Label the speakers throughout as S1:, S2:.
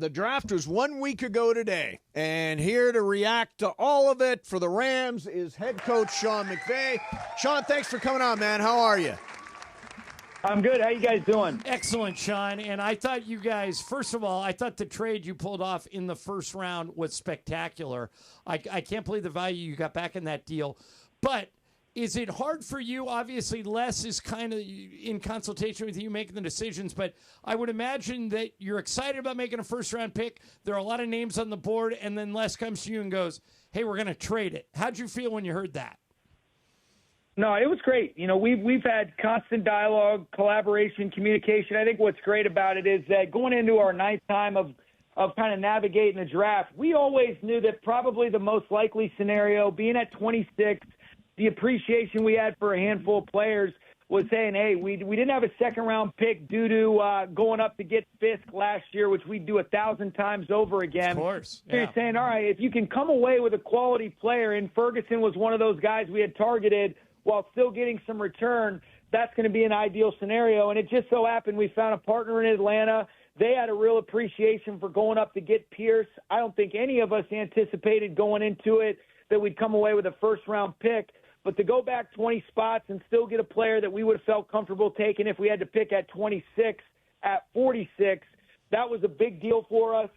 S1: the draft was 1 week ago today, and here to react to all of it for the Rams is head coach Sean McVay. Sean, thanks for coming on, man. How are you?
S2: I'm good. How you guys doing?
S3: Excellent, Sean. And I thought you guys, first of all, I thought the trade you pulled off in the first round was spectacular. I can't believe the value you got back in that deal. But is it hard for you? Obviously, Les is kind of in consultation with you making the decisions, but I would imagine that you're excited about making a first-round pick. There are a lot of names on the board, and then Les comes to you and goes, hey, we're going to trade it. How'd you feel when you heard that?
S2: No, it was great. You know, we've had constant dialogue, collaboration, communication. I think what's great about it is that going into our ninth time of kind of navigating the draft, we always knew that probably the most likely scenario, being at 26, the appreciation we had for a handful of players was saying, hey, we didn't have a second-round pick due to going up to get Fisk last year, which we'd do 1,000 times over again.
S3: Of course.
S2: Yeah. You're saying, all right, if you can come away with a quality player, and Ferguson was one of those guys we had targeted while still getting some return, that's going to be an ideal scenario. And it just so happened we found a partner in Atlanta. They had a real appreciation for going up to get Pierce. I don't think any of us anticipated going into it that we'd come away with a first-round pick. But to go back 20 spots and still get a player that we would have felt comfortable taking if we had to pick at 26, at 46, that was a big deal for us.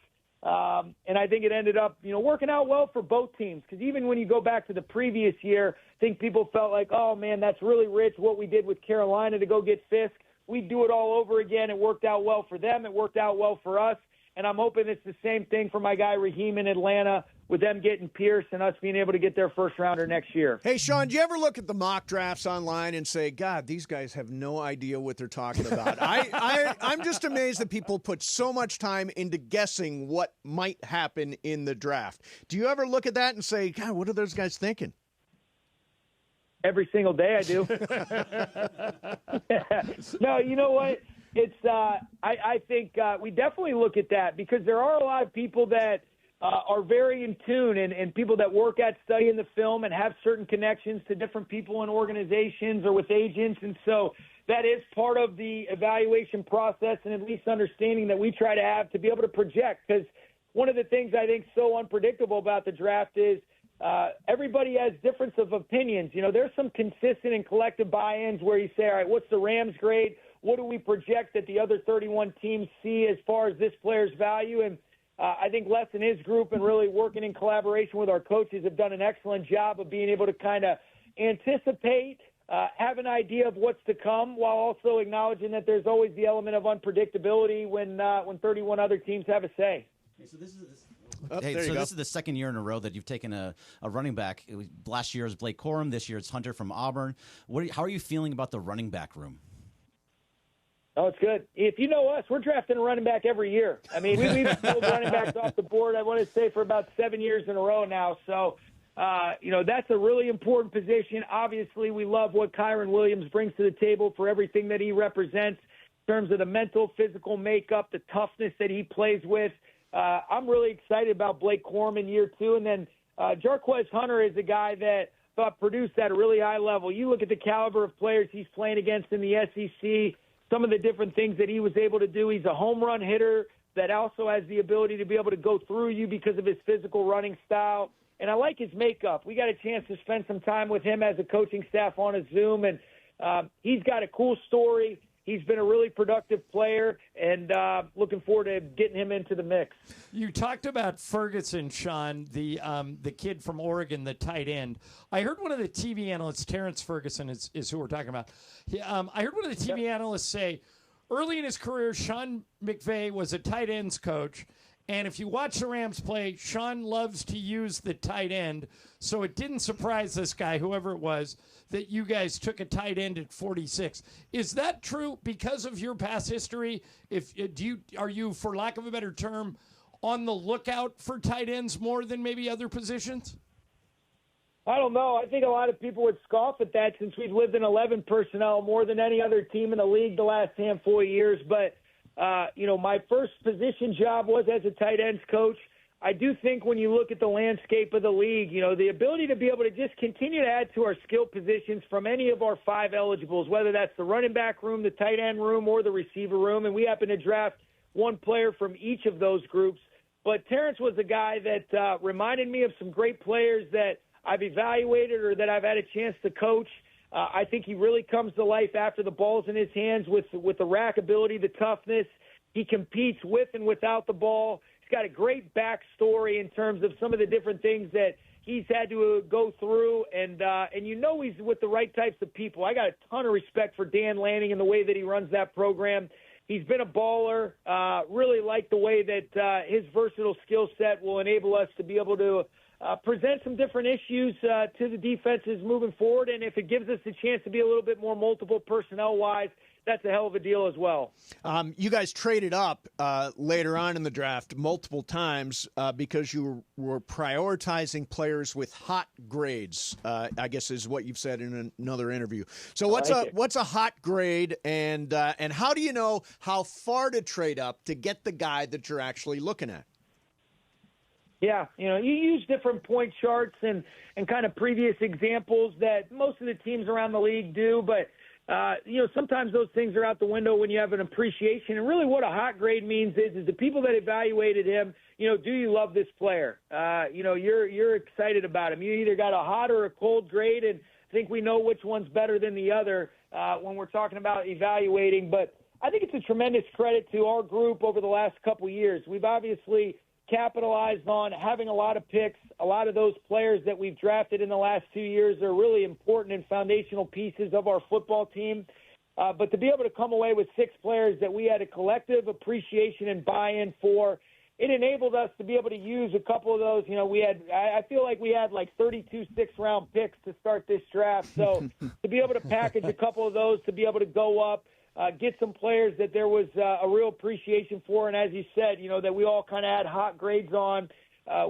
S2: And I think it ended up, working out well for both teams. Because even when you go back to the previous year, I think people felt like, oh, man, that's really rich what we did with Carolina to go get Fisk. We'd do it all over again. It worked out well for them. It worked out well for us. And I'm hoping it's the same thing for my guy Raheem in Atlanta with them getting Pierce and us being able to get their first-rounder next year.
S1: Hey, Sean, do you ever look at the mock drafts online and say, God, these guys have no idea what they're talking about? I'm just amazed that people put so much time into guessing what might happen in the draft. Do you ever look at that and say, God, what are those guys thinking?
S2: Every single day I do. No, you know what? It's I think we definitely look at that because there are a lot of people that are very in tune and people that work at studying the film and have certain connections to different people in organizations or with agents. And so that is part of the evaluation process and at least understanding that we try to have to be able to project. Because one of the things I think so unpredictable about the draft is everybody has difference of opinions. There's some consistent and collective buy-ins where you say, all right, what's the Rams' grade? What do we project that the other 31 teams see as far as this player's value? And I think Les and his group and really working in collaboration with our coaches have done an excellent job of being able to kind of anticipate, have an idea of what's to come while also acknowledging that there's always the element of unpredictability when 31 other teams have a say.
S4: Okay, so this is the second year in a row that you've taken a running back. Last year was Blake Corum. This year it's Hunter from Auburn. How are you feeling about the running back room?
S2: Oh, it's good. If you know us, we're drafting a running back every year. I mean, we've pulled running backs off the board, I want to say, for about 7 years in a row now. So, that's a really important position. Obviously, we love what Kyron Williams brings to the table for everything that he represents in terms of the mental, physical makeup, the toughness that he plays with. I'm really excited about Blake Corum in year 2. And then Jarquez Hunter is a guy that produced at a really high level. You look at the caliber of players he's playing against in the SEC, some of the different things that he was able to do. He's a home run hitter that also has the ability to be able to go through you because of his physical running style. And I like his makeup. We got a chance to spend some time with him as a coaching staff on a Zoom, and he's got a cool story. He's been a really productive player, and looking forward to getting him into the mix.
S3: You talked about Ferguson, Sean, the kid from Oregon, the tight end. I heard one of the TV analysts, Terrence Ferguson is who we're talking about. I heard one of the TV analysts say, early in his career, Sean McVay was a tight ends coach, and if you watch the Rams play, Sean loves to use the tight end, so it didn't surprise this guy, whoever it was, that you guys took a tight end at 46. Is that true because of your past history? Are you, for lack of a better term, on the lookout for tight ends more than maybe other positions?
S2: I don't know. I think a lot of people would scoff at that since we've lived in 11 personnel more than any other team in the league the last handful of years. But, my first position job was as a tight ends coach. I do think when you look at the landscape of the league, the ability to be able to just continue to add to our skill positions from any of our 5 eligibles, whether that's the running back room, the tight end room, or the receiver room, and we happen to draft one player from each of those groups. But Terrence was a guy that reminded me of some great players that I've evaluated or that I've had a chance to coach. I think he really comes to life after the ball's in his hands with the rack ability, the toughness. He competes with and without the ball. He's got a great backstory in terms of some of the different things that he's had to go through, and he's with the right types of people. I got a ton of respect for Dan Lanning and the way that he runs that program. He's been a baller. Really like the way that his versatile skill set will enable us to be able to present some different issues to the defenses moving forward. And if it gives us a chance to be a little bit more multiple personnel-wise, that's a hell of a deal as well.
S1: You guys traded up later on in the draft multiple times because you were prioritizing players with hot grades, I guess is what you've said in another interview. So what's a hot grade, and how do you know how far to trade up to get the guy that you're actually looking at?
S2: Yeah, you use different point charts and kind of previous examples that most of the teams around the league do, but sometimes those things are out the window when you have an appreciation. And really what a hot grade means is the people that evaluated him, do you love this player? You're excited about him. You either got a hot or a cold grade, and I think we know which one's better than the other when we're talking about evaluating. But I think it's a tremendous credit to our group over the last couple years. We've obviously capitalized on having a lot of picks. A lot of those players that we've drafted in the last 2 years are really important and foundational pieces of our football team. But to be able to come away with 6 players that we had a collective appreciation and buy-in for, it enabled us to be able to use a couple of those. I feel like we had like 32 sixth-round picks to start this draft. So to be able to package a couple of those, to be able to go up, get some players that there was a real appreciation for, and as you said, that we all kind of had hot grades on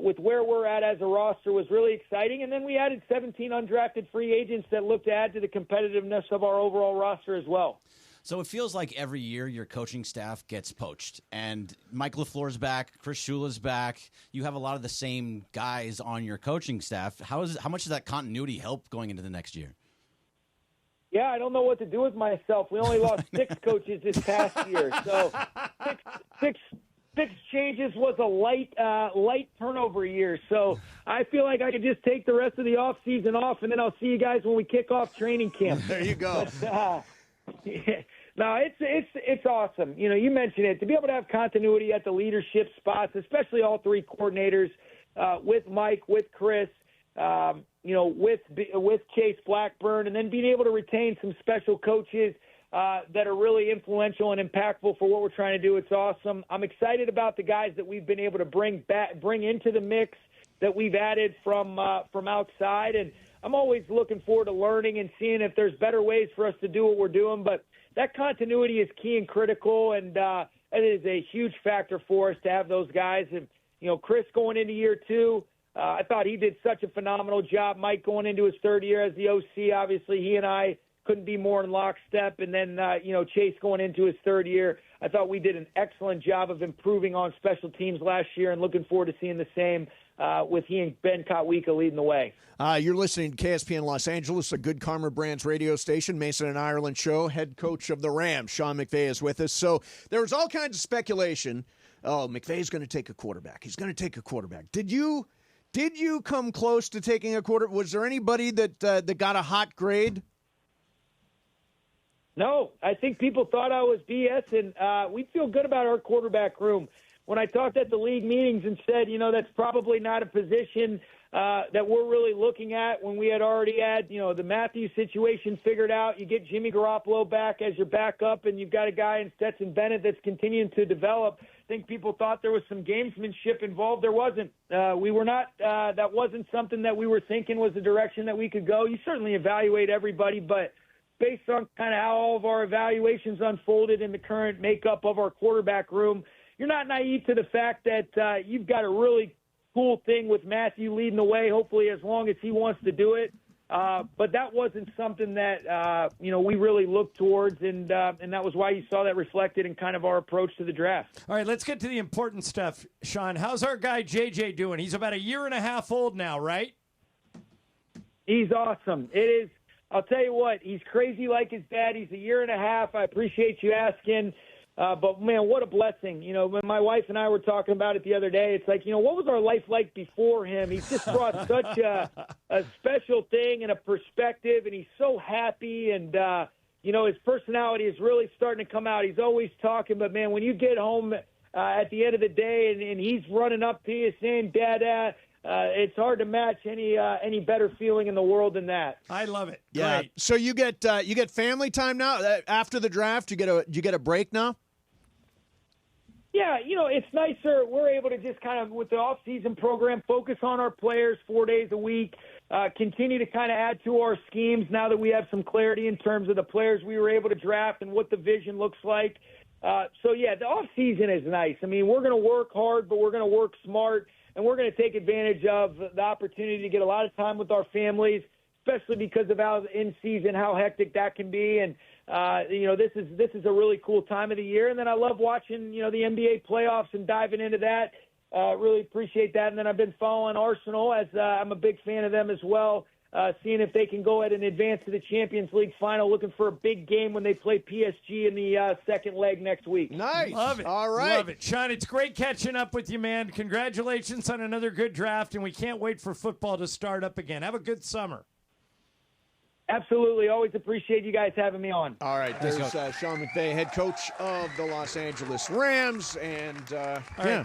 S2: with where we're at as a roster was really exciting. And then we added 17 undrafted free agents that look to add to the competitiveness of our overall roster as well.
S4: So it feels like every year your coaching staff gets poached, and Mike LaFleur's back, Chris Shula's back. You have a lot of the same guys on your coaching staff. How much does that continuity help going into the next year?
S2: Yeah, I don't know what to do with myself. We only lost 6 coaches this past year, so six changes was a light turnover year. So I feel like I could just take the rest of the offseason off, and then I'll see you guys when we kick off training camp.
S1: There you go.
S2: But, no, it's awesome. You mentioned it. To be able to have continuity at the leadership spots, especially all 3 coordinators, with Mike, with Chris, with Chase Blackburn, and then being able to retain some special coaches that are really influential and impactful for what we're trying to do. It's awesome. I'm excited about the guys that we've been able to bring into the mix that we've added from outside, and I'm always looking forward to learning and seeing if there's better ways for us to do what we're doing. But that continuity is key and critical, and it is a huge factor for us to have those guys. And Chris going into year 2. I thought he did such a phenomenal job. Mike going into his 3rd year as the OC, obviously he and I couldn't be more in lockstep. And then, Chase going into his 3rd year, I thought we did an excellent job of improving on special teams last year, and looking forward to seeing the same with he and Ben Kotwika leading the way.
S1: You're listening to KSPN Los Angeles, a Good Karma Brands radio station, Mason and Ireland show. Head coach of the Rams, Sean McVay, is with us. So there was all kinds of speculation. Oh, McVay's going to take a quarterback. He's going to take a quarterback. Did you come close to taking a quarter? Was there anybody that got a hot grade?
S2: No, I think people thought I was BS, and we feel good about our quarterback room. When I talked at the league meetings and said, that's probably not a position that we're really looking at, when we had already had, the Matthews situation figured out. You get Jimmy Garoppolo back as your backup, and you've got a guy in Stetson Bennett that's continuing to develop. I think people thought there was some gamesmanship involved. There wasn't. We were not. That wasn't something that we were thinking was the direction that we could go. You certainly evaluate everybody, but based on kind of how all of our evaluations unfolded in the current makeup of our quarterback room, you're not naive to the fact that you've got a really cool thing with Matthew leading the way, hopefully as long as he wants to do it. But that wasn't something that, we really looked towards, and that was why you saw that reflected in kind of our approach to the draft.
S3: All right, let's get to the important stuff, Sean. How's our guy JJ doing? He's about 1.5 years old now, right?
S2: He's awesome. It is. I'll tell you what, he's crazy like his dad. He's 1.5 years. I appreciate you asking. But, man, what a blessing. You know, when my wife and I were talking about it the other day, it's like, you know, what was our life like before him? He's just brought such a special thing and a perspective, and he's so happy. And, you know, his personality is really starting to come out. He's always talking. But, man, when you get home at the end of the day and he's running up to you saying, Dad, it's hard to match any better feeling in the world than that.
S3: I love it.
S1: Yeah.
S3: Great.
S1: So you get family time now after the draft. You get a break now.
S2: Yeah, you know, it's nicer. We're able to just kind of, with the off-season program, focus on our players 4 days a week, continue to kind of add to our schemes now that we have some clarity in terms of the players we were able to draft and what the vision looks like. So, yeah, the off-season is nice. I mean, we're going to work hard, but we're going to work smart, and we're going to take advantage of the opportunity to get a lot of time with our families, especially because of how in season, how hectic that can be. And, you know, this is a really cool time of the year. And then I love watching, you know, the NBA playoffs and diving into that. Really appreciate that. And then I've been following Arsenal, as I'm a big fan of them as well, seeing if they can go ahead and advance to the Champions League final, looking for a big game when they play PSG in the second leg next week.
S1: Nice.
S3: Love it.
S1: All right.
S3: Love it. Sean, it's great catching up with you, man. Congratulations on another good draft, and we can't wait for football to start up again. Have a good summer.
S2: Absolutely. Always appreciate you guys having me on.
S1: All right. There's Sean McVay, head coach of the Los Angeles Rams. And, yeah.